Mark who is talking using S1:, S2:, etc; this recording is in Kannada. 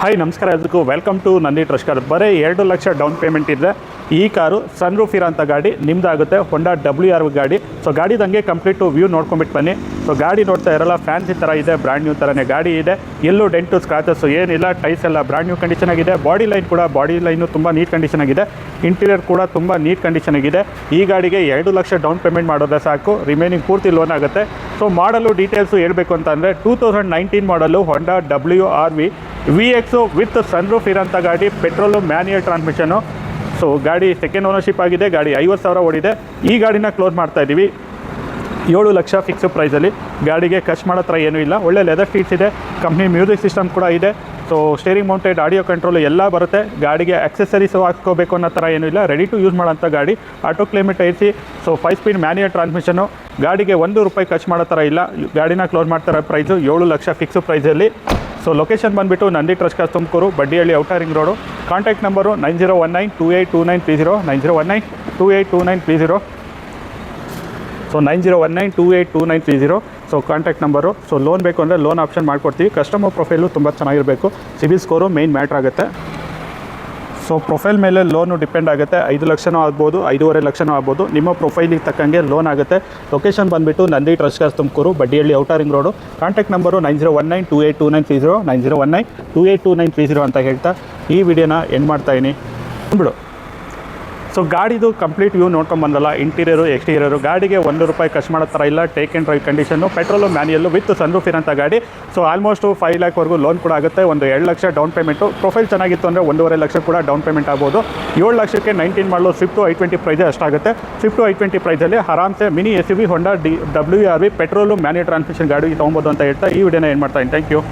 S1: ಹಾಯ್ ನಮಸ್ಕಾರ ಎಲ್ಲರಿಗೂ welcome to Nandi trust car. ಬರೀ 2 ಲಕ್ಷ ಡೌನ್ ಪೇಮೆಂಟ್ ಇದೆ. ಈ ಕಾರು ಸನ್ ರೂಫ್ ಇರೋಂಥ ಗಾಡಿ ನಿಮ್ಮದಾಗುತ್ತೆ. ಹೊಂಡಾ WR ಗಾಡಿ. ಸೊ ಗಾಡಿದಂಗೆ ಕಂಪ್ಲೀಟು ವ್ಯೂ ನೋಡ್ಕೊಂಬಿಟ್ಟು ಬನ್ನಿ. ಸೊ ಗಾಡಿ ನೋಡ್ತಾ ಇರಲ್ಲ, ಫ್ಯಾನ್ಸಿ ಥರ ಇದೆ, ಬ್ರ್ಯಾಂಡ್ ನ್ಯೂ ಥರನೇ ಗಾಡಿ ಇದೆ. ಎಲ್ಲೂ ಡೆಂಟು ಸ್ಕ್ರಾಚಸ್ಸು ಏನಿಲ್ಲ. ಟೈಸ್ ಎಲ್ಲ ಬ್ರ್ಯಾಂಡ್ ನ್ಯೂ ಕಂಡೀಷನ್ ಆಗಿದೆ. ಬಾಡಿ ಲೈನು ತುಂಬ ನೀಟ್ ಕಂಡೀಷನ್ ಆಗಿದೆ. ಇಂಟೀರಿಯರ್ ಕೂಡ ತುಂಬ ನೀಟ್ ಕಂಡೀಷನ್ ಆಗಿದೆ. ಈ ಗಾಡಿಗೆ 2 ಲಕ್ಷ ಡೌನ್ ಪೇಮೆಂಟ್ ಮಾಡೋದೇ ಸಾಕು, ರಿಮೈನಿಂಗ್ ಪೂರ್ತಿ ಲೋನ್ ಆಗುತ್ತೆ. ಸೊ ಮಾಡಲು ಡೀಟೇಲ್ಸು ಹೇಳಬೇಕು ಅಂತಂದರೆ 2019 ಮಾಡಲು Honda WRV VX with sunroof ಇರೋಂಥ ಗಾಡಿ, ಪೆಟ್ರೋಲು ಮ್ಯಾನ್ಯುಯಲ್ ಟ್ರಾನ್ಸ್ಮಿಷನು. ಸೊ ಗಾಡಿ ಸೆಕೆಂಡ್ ಓನರ್ಶಿಪ್ ಆಗಿದೆ. ಗಾಡಿ 50,000 ಓಡಿದೆ. ಈ ಗಾಡಿನ ಕ್ಲೋಸ್ ಮಾಡ್ತಾ ಇದ್ದೀವಿ 7 ಲಕ್ಷ ಫಿಕ್ಸ್ ಪ್ರೈಸಲ್ಲಿ. ಗಾಡಿಗೆ ಖರ್ಚು ಮಾಡೋ ಥರ ಏನೂ ಇಲ್ಲ. ಒಳ್ಳೆ ಲೆದರ್ ಸೀಟ್ಸ್ ಇದೆ, ಕಂಪ್ನಿ ಮ್ಯೂಸಿಕ್ ಸಿಸ್ಟಮ್ ಕೂಡ ಇದೆ. So steering mounted audio control ಎಲ್ಲ ಬರುತ್ತೆ. ಗಾಡಿಗೆ ಆಕ್ಸೆಸರೀಸು ಹಾಕ್ಕೋಬೇಕು ಅನ್ನೋ ಥರ ಏನೂ ಇಲ್ಲ. ರೆಡಿ ಟು ಯೂಸ್ ಮಾಡೋಂಥ ಗಾಡಿ. Auto climate AC. So 5 speed manual transmission. ಗಾಡಿಗೆ ₹1 ಖರ್ಚು ಮಾಡೋ ಥರ ಇಲ್ಲ. ಗಾಡಿನ ಕ್ಲೋಸ್ ಮಾಡ್ತಾರೆ ಪ್ರೈಸು 7 ಲಕ್ಷ ಫಿಕ್ಸ್ ಪ್ರೈಸಲ್ಲಿ. ಸೊ ಲೊಕೇಶನ್ ಬಂದುಬಿಟ್ಟು Nandi trust car, Tumakuru, Baddihalli, outer ring road. Contact number 9019282930, 9019282930. So 9019282930. So contact number. So loan ಬೇಕು ಅಂದರೆ ಲೋನ್ ಆಪ್ಷನ್ ಮಾಡಿಕೊಡ್ತೀವಿ. ಕಸ್ಟಮರ್ ಪ್ರೊಫೈಲು ತುಂಬ ಚೆನ್ನಾಗಿರಬೇಕು. ಸಿಬಿಲ್ ಸ್ಕೋರು ಮೇನ್ ಮ್ಯಾಟ್ರ್ ಆಗುತ್ತೆ. ಸೊ ಪ್ರೊಫೈಲ್ ಮೇಲೆ ಲೋನು ಡಿಪೆಂಡ್ ಆಗುತ್ತೆ. 5 ಲಕ್ಷನೂ ಆಗ್ಬೋದು, 5.5 ಲಕ್ಷನೂ ಆಗ್ಬೋದು. ನಿಮ್ಮ ಪ್ರೊಫೈಲಿಗೆ ತಕ್ಕಂಗೆ ಲೋನ್ ಆಗುತ್ತೆ. ಲೊಕೇಶನ್ ಬಂದುಬಿಟ್ಟು Nandi trust car, Tumakuru, Baddihalli, outer ring road. Contact number 9019282930, 9019282930 ಅಂತ ಹೇಳ್ತಾ ಈ ವಿಡಿಯೋನ ಎಂಡ್ ಮಾಡ್ತಾಯಿನಿ. ಬಿಡು. ಸೊ ಗಾಡಿದು ಕಂಪ್ಲೀಟ್ ವ್ಯೂ ನೋಡ್ಕೊಂಬಂದಲ್ಲ, ಇಂಟೀರಿಯರು ಎಕ್ಸ್ಟೀರಿಯರು. ಗಾಡಿಗೆ ₹1 ಖರ್ಚು ಮಾಡೋ ಥರ ಇಲ್ಲ. Take and drive condition, petrol manual with sunroof ಇರೋಂಥ ಗಾಡಿ. ಸೊ ಆಲ್ಮೋಸ್ಟು 5 ಲ್ಯಾಕ್ವರೆಗೂ ಲೋನ್ ಕೂಡ ಆಗುತ್ತೆ. ಒಂದು 2 ಲಕ್ಷ ಡೌನ್ ಪೇಮೆಂಟು. ಪ್ರೊಫೈಲ್ ಚೆನ್ನಾಗಿತ್ತು ಅಂದರೆ 1.5 ಲಕ್ಷ ಕೂಡ ಡೌನ್ ಪೇಮೆಂಟ್ ಆಗ್ಬೋದು. 7 ಲಕ್ಷಕ್ಕೆ 19 ಮಾಡಲು ಸ್ವಿಫ್ಟು i20 ಪ್ರೈಸೇ ಅಷ್ಟಾಗುತ್ತೆ. ಸ್ವಿಫ್ಟು i20 ಪ್ರೈಸಲ್ಲಿ ಆರಾಮ್ಸೆ mini SUV Honda WRV petrol manual transmission ಗಾಡಿ ತೊಗೊಬೋದು ಅಂತ ಹೇಳ್ತಾ ಈ ವಿಡಿಯೋನ ಏನು ಮಾಡ್ತಾಯಿದ್ದೀನಿ. Thank you.